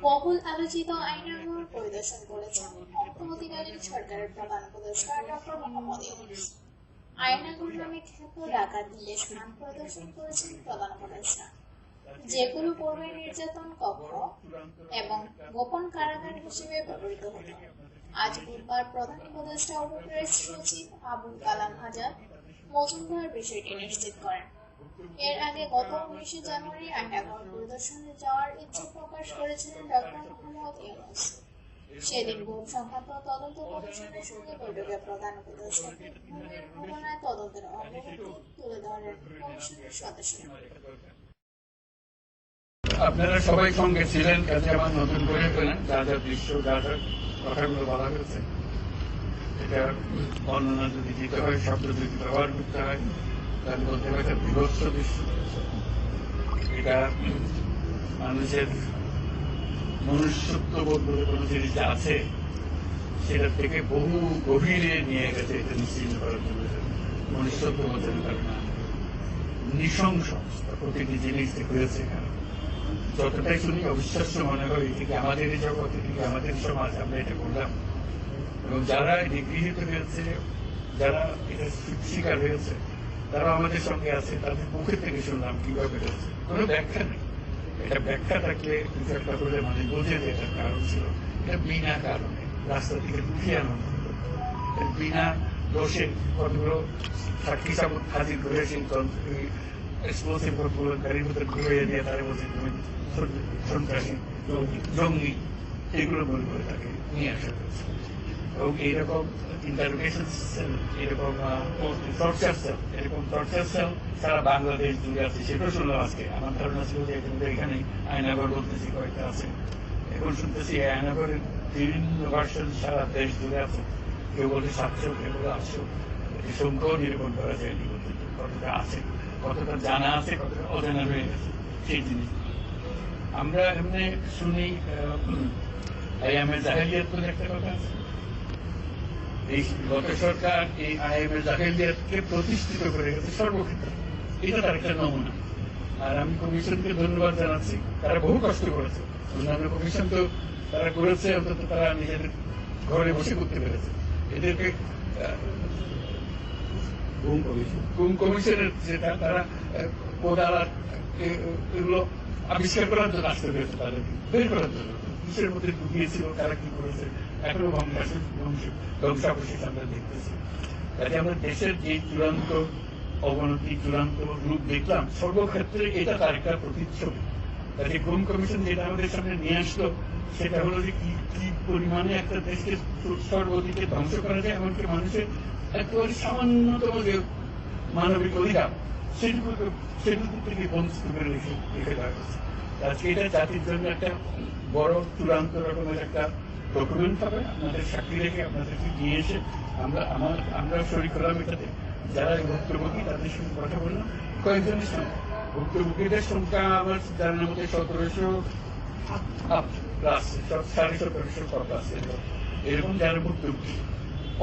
বহুল আলোচিত আয়নাঘর পরিদর্শন করেছেন অন্তর্বর্তীকালীন সরকারের প্রধান উপদেষ্টা ডক্টর মোহাম্মদ ইউনূস। আয়নাঘর নামে খ্যাত ডাকাত নির্দেশমান পরিদর্শন করেছেন প্রধান উপদেষ্টা, যেগুলো পূর্বে নির্যাতন কক্ষ এবং গোপন কারাগার হিসেবে ব্যবহৃত হতো। আজ বুধবার প্রধান উপদেষ্টা ও প্রেস সচিব আবুল কালাম আজাদ মজুমদার বিষয়টি নিশ্চিত করেন। এর আগে গত 19 জানুয়ারি আয়নাঘর পরিদর্শনে যাওয়ার ইচ্ছে প্রকাশ করেছিলেন ডক্টর মোহাম্মদ ইউনূস। সেদিন গুম সংক্রান্ত তদন্ত কমিশনের সঙ্গে বৈঠকে প্রধান উপদেষ্টাকে গুমের ঘটনায় তদন্তের অগ্রগতি তুলে ধরেন কমিশনের সদস্যরা। আপনারা সবাই সঙ্গে ছিলেন, কাজে আমার নতুন করে পেলেন যা যা দৃশ্য, যা যা কথাগুলো বলা হয়েছে, এটা বর্ণনা যদি দিতে হয়, শব্দ যদি ব্যবহার করতে হয়, তাহলে বলতে হবে একটা বিভৎস দৃশ্য। এটা মানুষের মনুষ্যত্ব বোধ বলে কোনো জিনিস যা আছে সেটার থেকে বহু গভীরে নিয়ে গেছে। এটা নিশ্চিত করার জন্য মনুষ্যত্ব বোধের কারণে নৃশংস প্রতিটি জিনিস হয়েছে। যতটাই শুনি অবিশ্বাস্য মনে হয়, এদিকে আমাদের এই জগৎ, এদিকে আমাদের সমাজ, আমরা এটা করলাম। এবং যারা নিগৃহীত হয়েছে, যারা এটা শিকার হয়েছে, তারা আমাদের সঙ্গে আছে, তাদের মুখের থেকে শুনলাম কিভাবে হয়েছে। কোনো ব্যাখ্যা নেই। এটা ব্যাখ্যা থাকলে কিছু একটা হলে মানে বোঝে যে এটার কারণ ছিল। এটা বিনা কারণে রাস্তা থেকে উঠিয়ে আনা হতো, বিনা দোষে কতগুলো সাক্ষী সাবুত হাজির করে সেই এক্সপ্লোসিভ কতগুলো গাড়ির ভিতরে ঘুরিয়ে দিয়ে তারা বলছে তুমি সন্ত্রাসী, জঙ্গি, এগুলো মনে করে তাকে নিয়ে আসা হয়েছে। এবং এইরকম ইন্টারোগেশন সেল, এরকম টর্চার সেল, এরকম টর্চার সেল সারা বাংলাদেশ জুড়ে আছে। সেটাও শুনলাম আজকে। আমার ধারণা ছিল যে এখানে আয়নাঘর বলতেছি কয়েকটা আছে, এখন শুনতেছি আয়নাঘরের বিভিন্ন ভার্সন সারা দেশ জুড়ে আছে। কেউ বলে 700, কেউ বলে 800। সংখ্যাও নিরূপণ করা যায়নি কতটা আছে, কতটা জানা আছে, কতটা অজানা রয়ে গেছে সেই জিনিস। আমরা এমনি শুনি আইএমএ জাহেলিয়াত বলে একটা কথা আছে। এই গত সরকার এই আইএমএ জাহেলিয়াতকে প্রতিষ্ঠিত করে গেছে সর্বক্ষেত্রে। এটা তার একটা নমুনা। আর আমি কমিশনকে ধন্যবাদ জানাচ্ছি, তারা বহু কষ্ট করেছে। অন্যান্য কমিশন তো তারা করেছে, অন্তত তারা নিজেদের ঘরে বসে করতে পেরেছে। এদেরকে গুম কমিশনের যেটা, তারা কোদালা এগুলো আবিষ্কার করার জন্য আসতে পেরেছে, তাদেরকে বের করার জন্য কিসের মধ্যে ঢুকিয়েছিল, তারা কি করেছে, এখনো ধ্বংসাবশেষ আমরা দেখতেছি। কাজে আমরা দেশের যে চূড়ান্ত অবনতি, চূড়ান্ত রূপ দেখলাম, সর্বক্ষেত্রে এটা তার একটা প্রতিচ্ছবি। কাজে গুম কমিশন যেটা আমাদের সামনে নিয়ে আসলো, সেটা হলো যে কি পরিমাণে একটা দেশকে সর্বদিকে ধ্বংস করা যায়, এমনকি মানুষের একেবারে সামান্যতম যে মানবিক অধিকার সেটুকু থেকে বঞ্চিত করে রেখে দেওয়া হয়েছে। আজকে এটা জাতির জন্য একটা বড় চূড়ান্ত রকমের একটা ডকুমেন্ট হবে। আপনাদের সাক্ষী রেখে আপনাদেরকে নিয়ে এসে আমরা শরীর করলাম এটাতে। যারা ভুক্তভোগী তাদের সঙ্গে কথা বললাম, কয়েকজনের সঙ্গে ভুক্তভোগীদের সংখ্যা আমার জানার মধ্যে 1700 প্লাস, 1750 প্লাস এরকম যারা ভুক্তভোগী।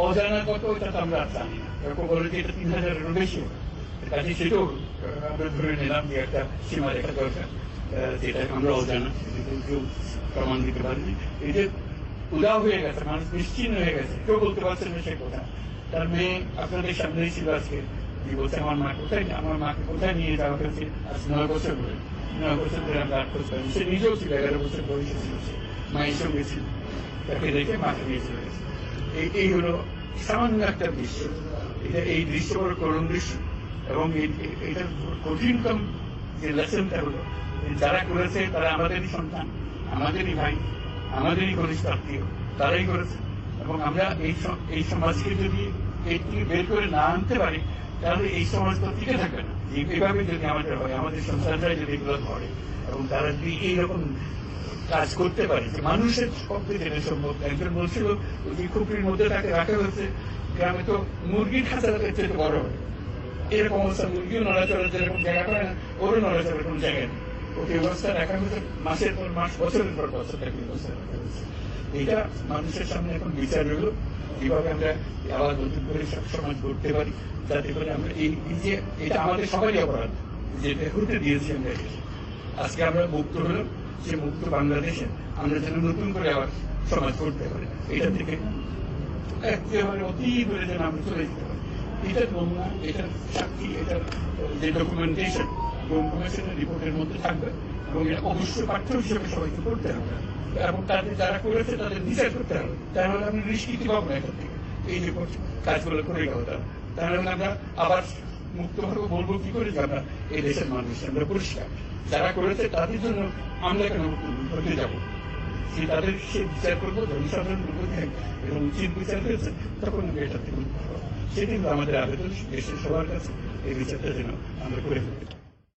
অজানা কত এটা তো আমরা জানি না, এরকম বলে যে এটা 3000-এরও বেশি হবে। কাজে সেটাও আমরা ধরে নিলাম যে একটা সীমা রেখা দরকার, যেটা আমরা অজানা, কেউ প্রমাণ দিতে পারেনি। এই যে উদাও হয়ে গেছে, মানুষ নিশ্চিন্ন হয়ে গেছে, কেউ বলতে পারছে না সে কথা। তার মেয়ে আপনাদের সামনেই ছিল আজকে, কি বলছে আমার মাকে কোথায় নিয়ে যাওয়া হয়েছে আজ 9 বছর ধরে। 9 বছর ধরে আমরা আটক করি। সে নিজেও ছিল, 11 বছর বয়সে ছিল, সে মায়ের সঙ্গে ছিল, তাকে রেখে মাকে নিয়ে চলে গেছে। এই হলো সামান্য একটা দৃশ্য। এই দৃশ্য বড় করুণ দৃশ্য। এবং এটার কঠিনতম যে লেসনটা হলো, যারা করেছে তারা আমাদেরই সন্তান, আমাদেরই ভাই, আমাদেরই ঘনিষ্ঠ আত্মীয়, তারাই করেছে। এবং আমরা এই সমাজকে যদি এর থেকে বের করে না আনতে পারি, তাহলে এই সমাজ তো টিকে থাকবে না। এইভাবে যদি আমাদের হয়, আমাদের সন্তানরা যদি এগুলো করে এবং তারা যদি এইরকম কাজ করতে পারে, যে মানুষের পক্ষে যেটা সম্ভব। একজন বলছিল ওই খুপড়ির মধ্যে তাকে রাখা হয়েছে, গ্রামে তো মুরগির খাঁচার চেয়ে বড় হয়, এরকম অবস্থা। মুরগিও নড়াচড়ার যেরকম জায়গা পায় না, ওরও নড়াচড়ার কোন জায়গায় নেই। ওকে ব্যবস্থা রাখা হয়েছে, মাসের পর মাস, বছরের পর বছর তাকে ব্যবস্থা রাখা হয়েছে। এটা মানুষের সামনে এখন বিচার রইল, কিভাবে আমরা আবার নতুন করে সব সমাজ গড়তে পারি, যাতে করে আমরা এই যে এটা আমাদের সবারই অপরাধ, যেটা হতে দিয়েছি আমরা। আজকে আমরা মুক্ত হলাম, সে মুক্ত বাংলাদেশে আমরা যেন নতুন করে আবার সমাজ করতে পারি, এটা থেকে একেবারে অতি করে যেন আমরা চলে যেতে পারি। এটার নমুনা, এটার সাক্ষী, এটার যে ডকুমেন্টেশন কমিশনের রিপোর্টের মধ্যে থাকবে এবং এটা অবশ্যই পাঠ্য হিসেবে সবাইকে করতে হবে এবং তাদের যারা করেছে তাদের বিচার করতে হবে। তাহলে আমরা নিষ্কৃতি পাবো না এখান থেকে, এই যে কাজগুলো করে গেল তারা। তাহলে আমরা আবার মুক্তভাবে বলবো কি করে যে আমরা এই দেশের মানুষ, আমরা পরিষ্কার যারা করেছে তাদের জন্য আমরা কেন হতে যাবো, সে তাদের সে বিচার করবো, জনসাধারণ এবং উচিত বিচার হয়েছে তখন এটা থেকে সেটি আমাদের আবেদন দেশের সবার কাছে এই বিচারটা যেন আমরা করে ফেলি।